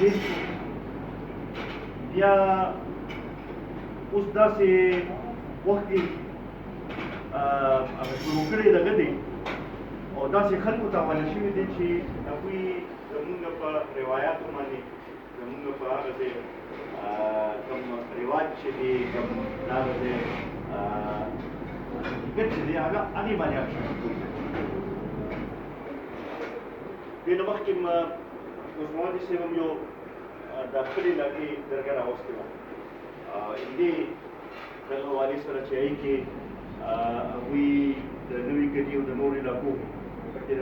تدریس بیا اوس داسې وخت کې هغه شروع کړی دغه دی او داسې خلکو ته حواله شوي دي چې هغوی زمونږ په روایاتو باندې زمونږ په هغه ځای کوم رواج چې دی کوم هغه ځای حقیقت چې دی هغې باندې هغه شروع کړي دې نه مخکې اوس محمد صاحب هم یو د خپلې علاقې درګه راوستې وه دې دغه حوالې سره چې هغې کې هغوی د نوي ګدي او د نورو علاقو پکې د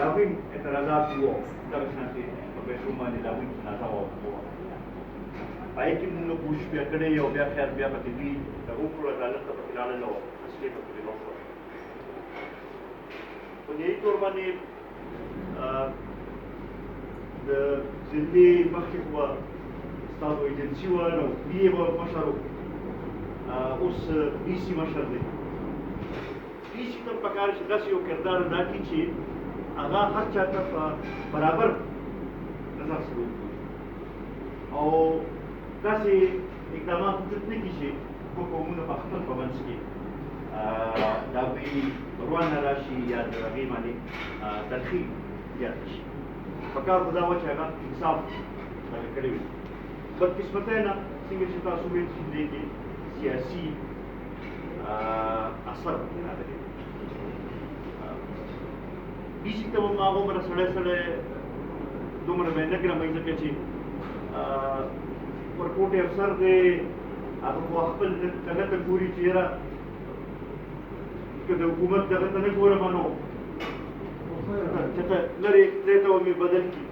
هغوی اعتراضات وو دغه شانتې په پیسو باندې د هغوی تنازع وه په هغې کې مونږ کوشش بیا کړی او بیا خیر بیا پکې دوی د وکړو عدالت ته پکې لاړل او اصلي پکې نه شوه په دې طور باندې د زندې مخکې خو ستاسو ایجنسي وه نو بي یې به مشر و اوس بي سي مشر دی بي سي ته پکار چې داسې یو کردار ادا کړي چې هغه هر چا ته په برابر نظر سره وګوري او داسې اقدامات وجود نه کړي چې کوم قومونه په خپل په منځ کې د هغوی روانه راشي یا د هغې باندې تلخي زیاته شي پکار خو دا وه چې هغه انصاف دغه کړی وي بدقسمتۍ نه څنګه چې تاسو ویل چې دې کې سیاسي اثر پکې راغلی بي سي ته هم هغومره سړی دومره به یې نه ګرموي ځکه چې ورکوټي افسر دی هغه خو خپل دغه ته ګوري چې یاره که د حکومت دغه ته نه ګورم نو چې ته لرې ځای ته به مې بدل کړي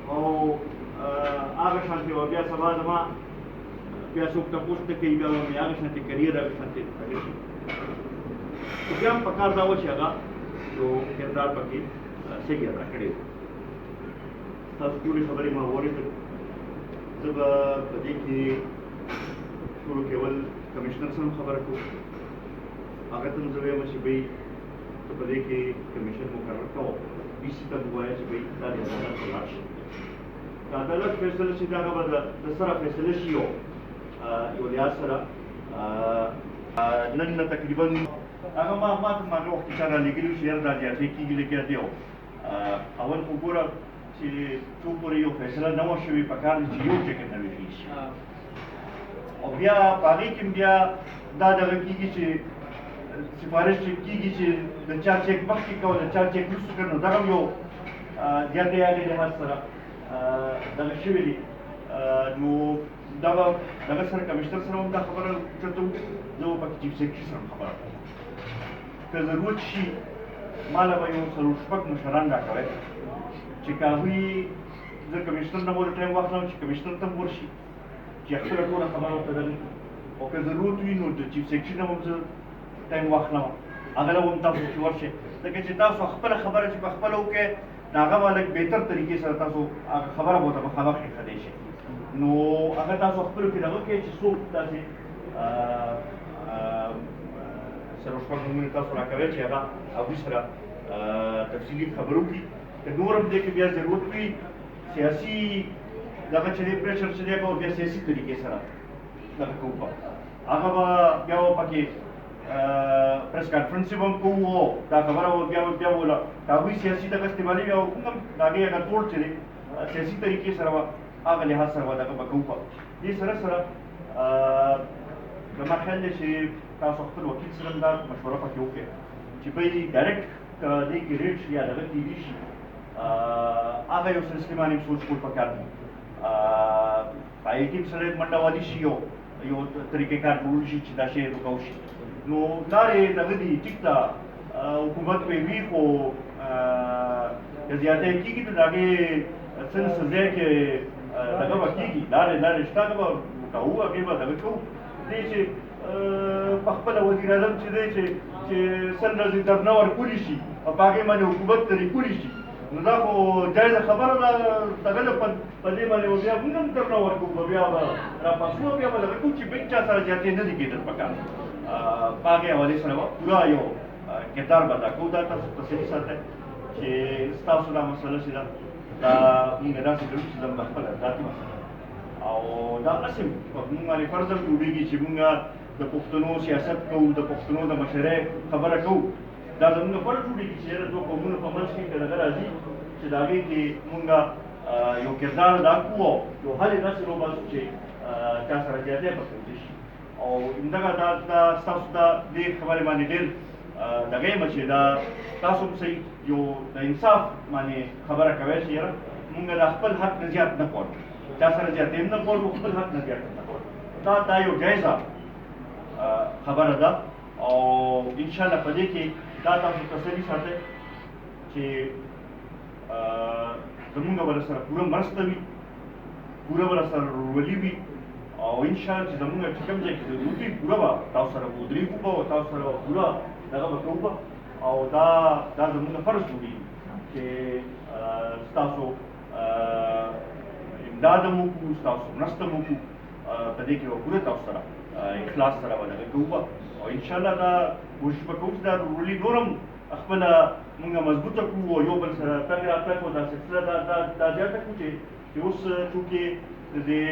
او هغه شانتې وه بیا سبا زما بیا څوک تپوس نه کوي بیا به مې هغه شانتې کریر هغه شانتې هغې شي خو بیا هم پکار دا وه چې هغه یو کردار پکې صحیح ادا کړی و تاسو ټولې خبرې ما واورېدل زه به په دې کې شروع کول کمیشنر سره هم خبره کوم هغه ته هم زه وایم چې بهی ته په دې کې کمیشن مقرر کوه بي سي ته ووایه چې بهی دا د عدالت ته لاړ شي د عدالت فیصله چې دغه به د سره فیصله شي یو لحاظ سره نن تقریبا هغه ما ته هغه وخت چا رالېږلي وو چې یاره دا زیاتې کېږي لږ دی اول خو ګوره چې څو پورې یو فیصله نه وه شوې پکار دی چې یو ټکټ نه ویښې شي او بیا په هغې کې بیا دا دغه کېږي چې سفارش کېږي چې د چا چیک مخکې کوه د چا چیک وروسته کړه نو دغه هم یو زیاتې هغې لحاظ سره دغه شوي دي نو دا به دغه سره کمیشنر سره هم دا خبره اوچته وو زه به پکې چیف سیکرټري سره هم خبره کوم که ضرورت شي ما له به یو څلور شپږ مشران راکوئ چې که هغوی زه کمیشنر نه به ټایم واخلم چې کمیشنر ته هم ورشي چې خپله ټوله خبره ورته دغه او که ضرورت وي نو د چیف سیکرټري نه هم زه ټایم واخلم هغه له هم تاسو چې ورشئ ځکه چې تاسو خپله خبره چې په خپله وکړئ نو هغه به لږ بهتر طریقې سره تاسو هغه خبره به ورته مخامخ ایښودی شئ نو هغه تاسو خپلو کې دغه کړئ چې څوک داسې سره شپږ نومونه تاسو راکوئ چې هغه هغوی سره تفصیلي خبرې وکړي که نور هم دې کې بیا ضرورت وي سیاسي دغه چې دی پریشر چې دی هغه بیا سیاسي طریقې سره دغه کوو هغه به بیا به پکې پریس کانفرنس به هم کوو دا خبره بیا وله که هغوی سیاسي دغه استعمالوي او موږ هم د هغې هغه ټول چې دی سیاسي طریقې سره به هغه لحاظ سره به دغه به کوو دې سره زما خیال دی چې تاسو خپل وکیل سره هم دا مشوره پکې وکړئ چې بهی ډایرکټ که دې کې ریټ شي یا دغه تیزي شي هغه یو سلسلې باندې سوچ کول پکار دي په هغې کې هم سره منډه والي شي یو طریقې کار جوړ شي چې دا شی روکو شي نو لارې دغه دي ټیک ده حکومت پرې وي خو که زیاتی کېږي نو د هغې څه نه څه ځای کې دغه به کېږي لارې شته هغه به کوو هغې به دغه کوو دی چې په خپله وزیر اعظم چې دی چې سل ورځې درنه ورکولي شي او په هغې باندې حکومت ترې کولي شي نو دا خو جایزه خبره ده دغه نه په دې باندې به بیا موږ هم درنه ورکوو بیا به راپاسو بیا به دغه کوو چې بل چا سره زیاتې نه دي کېدل پکار په هغې حوالې سره به پوره یو کردار به ادا کوو دا تاسو تصحیح ساتئ چې ستاسو دا مسله چې ده دا موږ داسې کوو چې زموږ خپله ذاتي مسله او دا قسم موږ باندې فرض هم جوړېږي چې موږ د پښتنو سیاست کوو د پښتنو د مشرۍ خبره کوو دا زموږ فرض جوړېږي چې یاره دوه قومونو په منځ کې که دغه راځي چې د هغې کې موږ یو کردار ادا کړو او یو حل یې داسې وباسو چې چا سره زیاتی به کولی شي او همدغه دا ستاسو دا دې خبرې باندې ډېر دغه یم چې دا تاسو هم صحیح یو د انصاف باندې خبره کوئ چې یاره موږ د خپل حق نه زیات نه غواړو چا سره زیاتی هم نه غواړو خپل حق نه زیات نه غواړو دا یو جایزه خبره ده او انشاءالله په دې کې دا تاسو تسلي ساتئ چې زمونږ به سره پوره مرسته وي پوره به سره ورولي وي او انشاءالله چې زمونږ چې کوم ځای کې ضرورت وي پوره به تاسو سره ودرېږو به او تاسو سره به پوره دغه به کوو به او دا زمونږ فرض جوړېږي چې ستاسو امداد هم وکړو ستاسو مرسته هم وکړو په دې کې به پوره تاسو سره اخلاص سره به دغه کوو به او انشاءالله دا کوشش به کوو چې دا ورولي نور هم خپله موږ مضبوطه کړو او یو بل سره تګ راتګ او دا سلسله دا زیاته کړو چې اوس چونکې د دې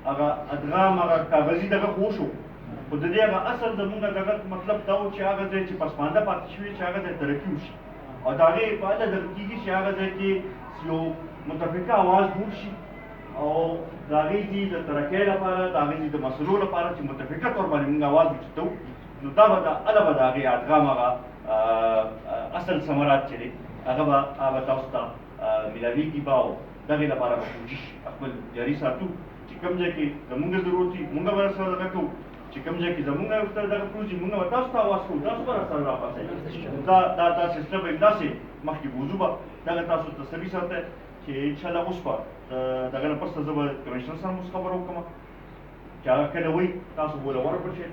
هغه ادغام هغه کاغذي دغه خو وشو خو د دې هغه اصل زموږ دغه مطلب دا و چې هغه ځای چې پسمانده پاتې شوي چې هغه ځای ترقي وشي او د هغې په اله دغه کېږي چې هغه ځای کې یو متفقه اواز جوړ شي او د هغې دې د ترقۍ لپاره د هغې دې د مسلو لپاره چې متفقه طور باندې موږ اواز اوچتو نو دا به اله به د هغې ادغام هغه اصل ثمرات چې دی هغه تاسو ته میلاویږي به او دغې لپاره به کوشش خپل جاري ساتو چې کوم ځای کې زمونږ ضرورت وي مونږ به سره دغه کوو چې کوم ځای کې زمونږ ورته دغه پروژې مونږ به تاسو ته اواز کوو تاسو به راسره راپاڅئ دا سلسله به همداسې مخکې بوځو به دغه تاسو تسلي ساتئ چې انشاءالله اوس به دغه نه پسته زه به کمیشنر سره اوس خبره وکړم چې هغه کله وایي تاسو به له ورکړل شئ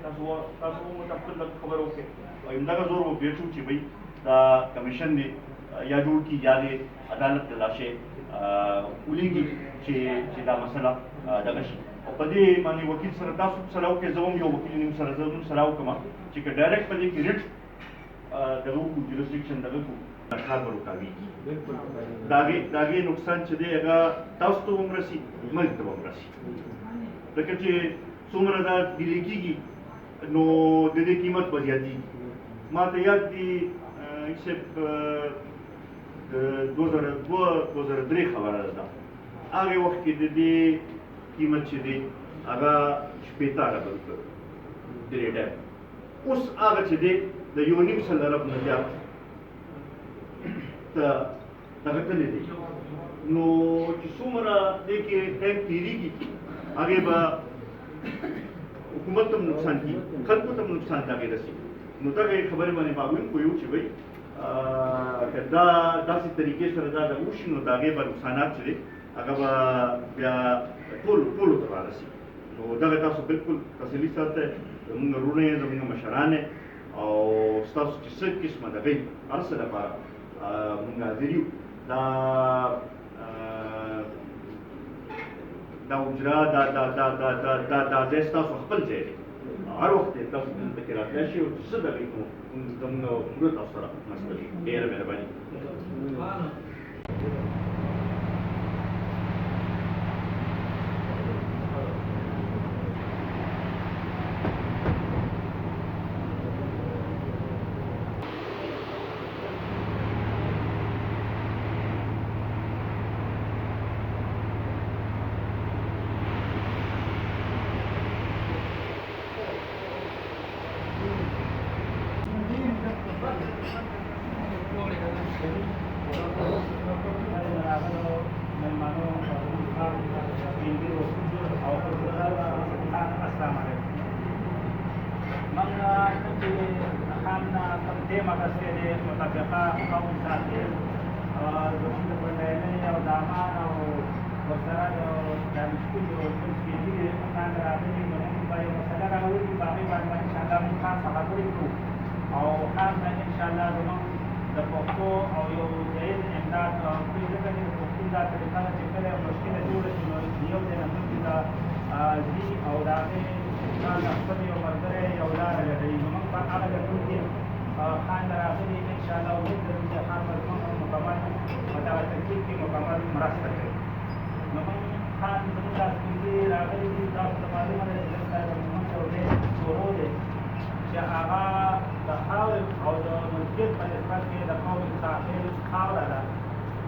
تاسو به متفقل خبره وکړئ او همدغه زور به پرېږدو چې بهی دا کمیشن دی یا جوړ کړي یا د عدالت د لاشې ولیږي چې دا مسله دغه شي او په دې باندې وکیل سره تاسو سره وکړئ زه هم یو وکیل نیم سره زه هم سره وکړم چې که ډایرکټ په دې کې ریټ دغه وکړو جوریسډکشن دغه کړو کار به رکاوېږي د هغې نقصان چې دی هغه تاسو ته به هم رسي ملک ته به هم رسي ځکه چې څومره دا ډیلې کېږي نو د دې قیمت به زیاتېږي ما ته یاد دي صرف 2002-2003 خبره ده هغې وخت کې د دې قیمت چې دی هغه 15 اربه درې ډیر اوس هغه چې دی د 1.5 ارب نه زیات دغه تللی دی نو چې څومره دې کې ټایم تېرېږي هغې به حکومت ته هم نقصان کېږي خلکو ته هم نقصان د هغې رسېږي نو دغه خبرې باندې ما ویونکو چې وایي که دا داسې طریقې سره دا دغه وشي نو د هغې به نقصانات چې دی هغه به بیا ټولو ته رارسي نو دغه تاسو بالکل تسلي ساتئ زموږ وروڼه یې زموږ مشران یې او ستاسو چې څه قسمه دغه هر څه لپاره موږ حاضر یو دا اجرا دا ځای ستاسو خپل ځای دی هر وخت یې تاسو دلته کې راتلی شئ او څه دغې زموږ پوره تاسو سره مسله وي ډېره مهرباني خان راغلي ان شاء الله امید لرم چې خان مضمون مکمل مدغه ترکیب کې مکمل مرسته کوي. نو موږ خان زموږ لاس کې راغلي دي، تاسو ته معلومه ده چې دلته د محمد چوډۍ شورو دی چې هغه د خاورې او د مسجد په نسبت کې د قوم ساحل خاوره ده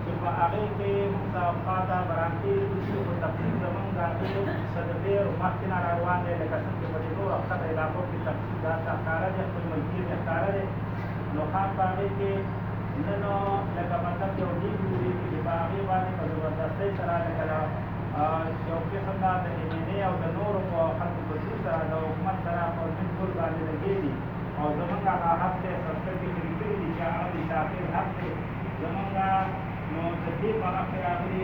چې په هغې کې موږ ته خواته برانکې دي خو تقسیم زموږ د هغې څه د ډېرو مخکې نه را روان دی، لکه څنګه چې په دې نورو ښکته علاقو کې تقسیم دا ښکاره دی، خپل مسجد یې ښکاره دی. نو خان په هغې کې نه نو لکه مطلب یو ډیګ جوړېږي چې په هغې باندې په زبردستۍ سره لکه یو قسم دا د MNA او د نورو په خلکو په څیر سره د حکومت سره په ضد ټول باندې لګېږي او زمونږ هغه حق دی سرکټ کې لیکلي دي چې هغه د شاکر حق دی زمونږ نو د دې په حق کې راغلي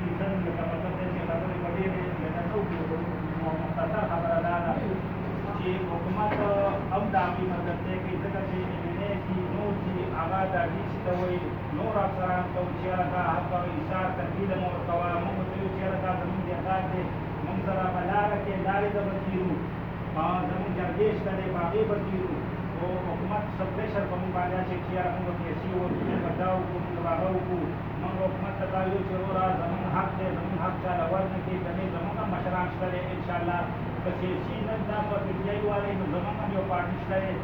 سیزن لکه مطلب دی چې خبرې په ډېرې لکه نه وکړو مختصر خبره دا ده چې حکومت هم د هغې مدد دی کوي ځکه چې MNA چې نور چې هغه د DC ته وایي نور افسران ته وایي چې یاره دا حق او ایثار تنقید مو ورکوه موږ ورته وایو چې یاره دا زموږ دیندار دی موږ سره په لاره کې لارې ته به تېرو زموږ جرګې شته دی په هغې به تېرو خو حکومت څه پریشر په موږ باندې اچوي چې یاره موږ پیسې ورکړو موږ به دا وکړو موږ به هغه وکړو موږ حکومت ته دا وایو چې وروره زموږ حق دی زموږ حق چاله ورنکړي که نه زموږ هم مشران شته دی انشاءالله که سیاسي نه دا په PTI والي نو زموږ هم یو پارټي شته دی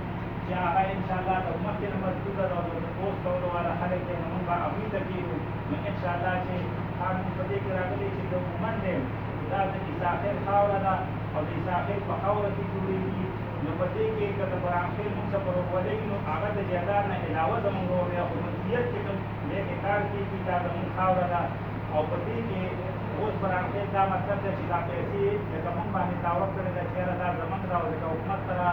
چې هغه انشاءالله د مخکې نه مضبوطه ده او د تپوس کولو والا خلک دی نو موږ به هغوی ته کېږو نو انشاءالله چې قانون په دې کې راغلی چې د عموماً دی دا د عیساخیل خاوره ده او د عیساخیل په خاوره کې جوړېږي نو په دې کې که د برانخیل موږ څه پروښودی وي نو هغه د جایداد نه علاوه زموږ ورور دی خو مسؤلیت چې کوم دی کې کار کېږي دا زموږ خاوره ده او په دې کې اوس برانخیل دا مطلب دی چې دا پیسې لکه موږ باندې دعوه کړې ده چې یاره دا زموږ ده او لکه حکومت سره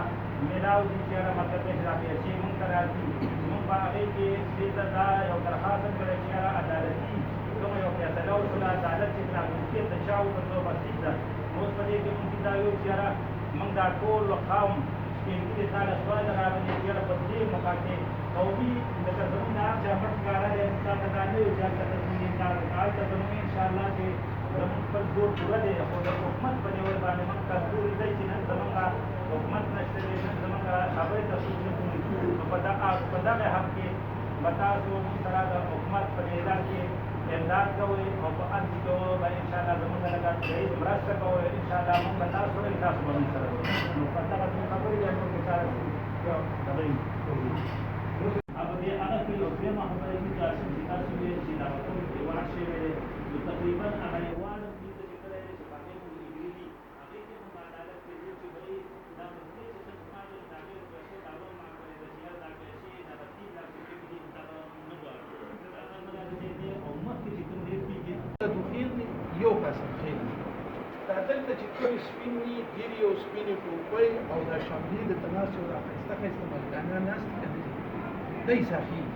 میلاو دي چې یاره مطلب دی چې دا پیسې موږ ته راځي موږ په هغې کې دې ته دا یو درخواست هم کړی چې یاره عدالتي کومه یو فیصله وشوله عدالت چې دا ملکیت د چا وګرځو بسیط ده اوس په دې کې موږ دا ویو چې یاره موږ دا ټول قوم سپین ږیري تا له سواله راغلي چې یاره په دې موقع کې قومي لکه زموږ د هر چا مټ ښکاره دی تا ته دا نه وي چې هلته تصویر کار هلته زموږ انشاءالله چې زموږ خپل زور پوره دی خو د حکومت په ډول باندې موږ کمزوري دی چې نن زموږ حکومت نشته دی نن زموږ خبرې ته څوک نه کوي نو په دغه حق کې به تاسو موږ سره د حکومت په اداره کې امداد کوئ او په هر څه کې به انشاءالله زموږ لکه رئیس مرسته کوئ انشاءالله موږ به تاسو سره تاسو به موږ سره نو په دغه خبرې بیا موږ سره خبرې अब ये अलग कोई ओपन हमारे की क्लास में जितना सुने सिलावतों के वार्ड से मेरे जो तकरीबन हमारे वार्ड की तो जिक्र है बातें को इंग्लिश आगे के हम अदालत के लिए कि भाई ना मुझे से समाज में दागे वैसे दावा मांग रहे हैं यार दागे ऐसे ना बत्ती ना किसी भी दावा मगर ये उम्मत की जितने देर की دوخیل یو قسم خیل دا دلته چې کوم سپینې ګیرې او سپینې ټوپۍ او دا شملې د تناسب راخیسته خیسته ملګانه ناست کوي د عیساخیل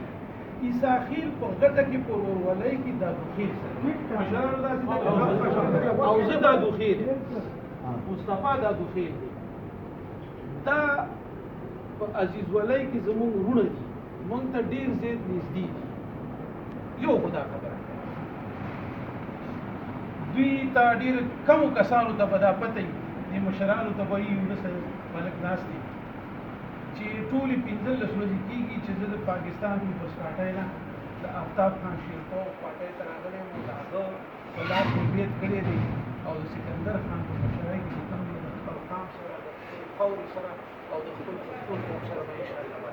عیساخیل په ګټه کې په ورولۍ کې دا دوخیل سره او زه دا دوخیل مصطفی دا دوخیل دا په عزیز ولۍ کې زمونږ وروڼه دي مونږ ته ډېر زیات نږدې دي یو خدا خبره دوی ته ډېر کمو کسانو ته به دا پته وي دې مشرانو ته به وایي وروسته ملک ناست دی چې ټولې 15 ورځې کېږي چې زه د پاکستان پیپلز پارټۍ نه د آفتاب خان شیرپور پارټۍ ته راغلی یم د هغه په لاس مې بیعت کړی دی او د سکندر خان په مشرۍ کې چې کوم دی د خپل قام سره د خپل خاورې سره او د خپل پښتون قوم سره به انشاءالله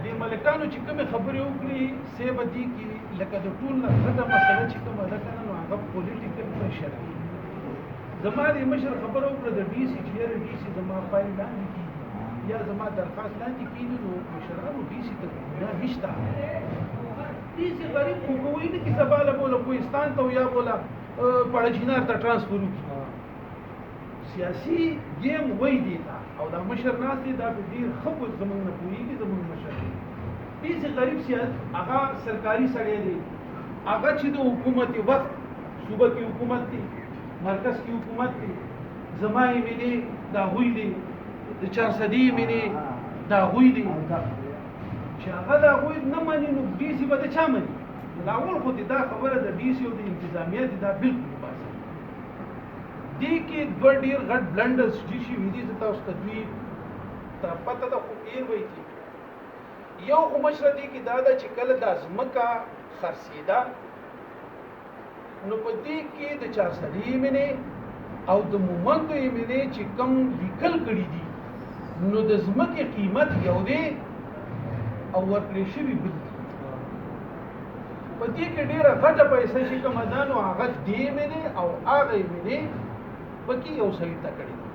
دې ملکانو چې کومې خبرې وکړي سی به دي کې لکه د ټول نه غټه مسله چې کومه ده که نه نو هغه پولیټیکل پرېشر دی زما د مشر خبره وکړه د DC چې یاره DC زما فایل لاندې کېږي یا زما درخواست لاندې کېږي نو مشرانو DC ته ګناه نشته DC غریب خو به وایي نه چې سبا له بوله کوهستان ته یا بوله پړجینار ته ټرانسفر وکړي سیاسي گیم وایي دی ته او دا مشر ناست دی دا په ډېر ښه زموږ نه پوهېږي زموږ مشر دی DC غریب هغه سرکاري سړی دی هغه چې د حکومت وخت صوبه کې حکومت دی مرکز کی حکومت دی زمای مینه دا ہوئی دی د 400 مینه دا ہوئی دی چې هغه دا ہوئی نه مانی نو DC به چا مانی دا اول خو دا خبره د DC او د انتظامیه دا بالکل باسه دې کې ډېر غټ بلندرز چې شي وې دي تاسو ته دوی ته پته ده خو ډېر وایي یو خو مشره دې کې دا ده چې کله دا ځمکه خرڅېده نو په دې کې د چارسدي ایمنې او د مومندو ایمنې چې کم لیکل کړي دي نو د ځمکې قیمت یو دی او ورکړې شوي بل دي په دې کې ډېره غټه پیسه چې کومه ده نو هغه دې ایمنې او هغه ایمنې پکې یو سړي ته کړي دي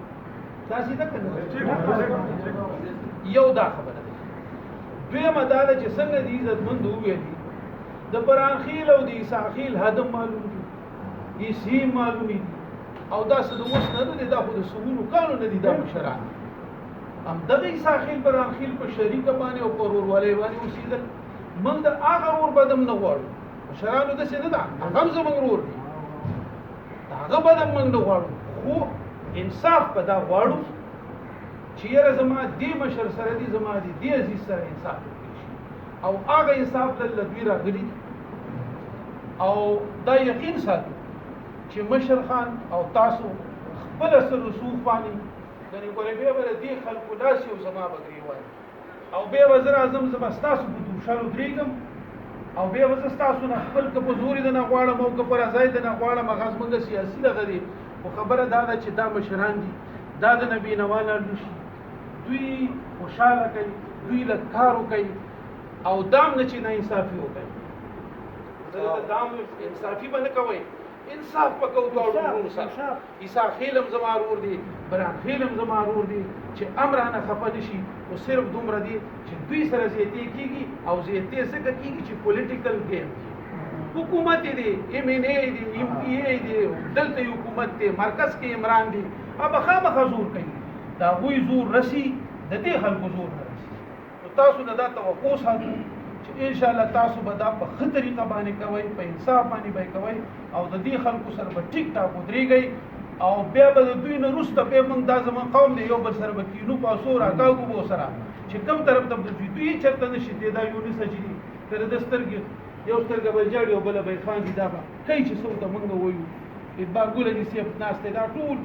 داسې ده که نه یو دا خبره ده دویمه دا ده چې څنګه دي عزتمند وویلي د برانخیل او د عیساخیل هدم معلوم دي عیسی معلومي دي او داسې د اوس نه دی دا خو د سلونو کالو نه دي دا مشران همدغه عیساخیل برانخیل په شریکه باندې او په ورورولۍ باندې اوسېدل موږ د هغه ورور بدم نه غواړو مشرانو داسې نه ده هغه هم زموږ ورور دي د هغه بدم موږ نه غواړو خو انصاف په دا غواړو چې یاره زما دې مشر سره دي زما دې عزیز سره انصاف وکړي شي او هغه انصاف دلته دوی راغلي او دا یقین ساتو چې مشر خان او تاسو خپل سر رسوخ باندې غني ګورې به ور دي خلکو داسې او زما بګري وای او به وزیر اعظم زبستاسو په دوشالو درېګم او به وزیر تاسو نه خپل په زوري د نه غواړم او په رضای د نه غواړم غاز موږ سیاسي لغري خو خبره دا ده چې دا مشران دي دا د نبی نواله لشي دوی خوشاله کوي دوی له کارو کوي او دام نه چې نه انصافي وکړي زه دام انصافي باندې کوي انصاف پکو ورونو سره عیسی خیلم زما ورور دي بران خیلم زما ورور دي چې امرانه خفه نشي او صرف دومره دي چې دوی سره زیاتې کیږي او زیاتې څنګه کیږي چې پولیټیکل گیم حکومت دي ایم ان ای دي ایم پی ای دي دلته حکومت دي مرکز کې عمران دي اب خامخ زور کوي دا وی زور رسی د دې خلکو زور نه رسی تاسو نه دا توقع ساتئ ان شاء الله تاسو به دا په ښه طریقه باندې کوئ په انصاف باندې به کوئ او د دې خلکو سره به ټیک ټاک ودرېږئ او بیا به د دوی نه وروسته بیا موږ دا زموږ قوم دی یو بل سره به کینو پاسو راکاږو به ورسره چې کوم طرف ته دوی چېرته نه شي دی دا یونس اجري که د سترګې یو سترګه به جاړي او بله به یې خاندي دا به کوي چې څه ورته موږ وایو اقبال دي صاحب ناست دی دا ټول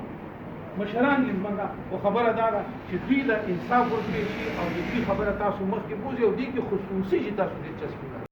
مشران دي زموږ خو خبره دا ده چې دوی له انصاف ورکړي شي او د دوی خبره تاسو مخکې بوځي او دې کې خصوصي چې تاسو دې چسپي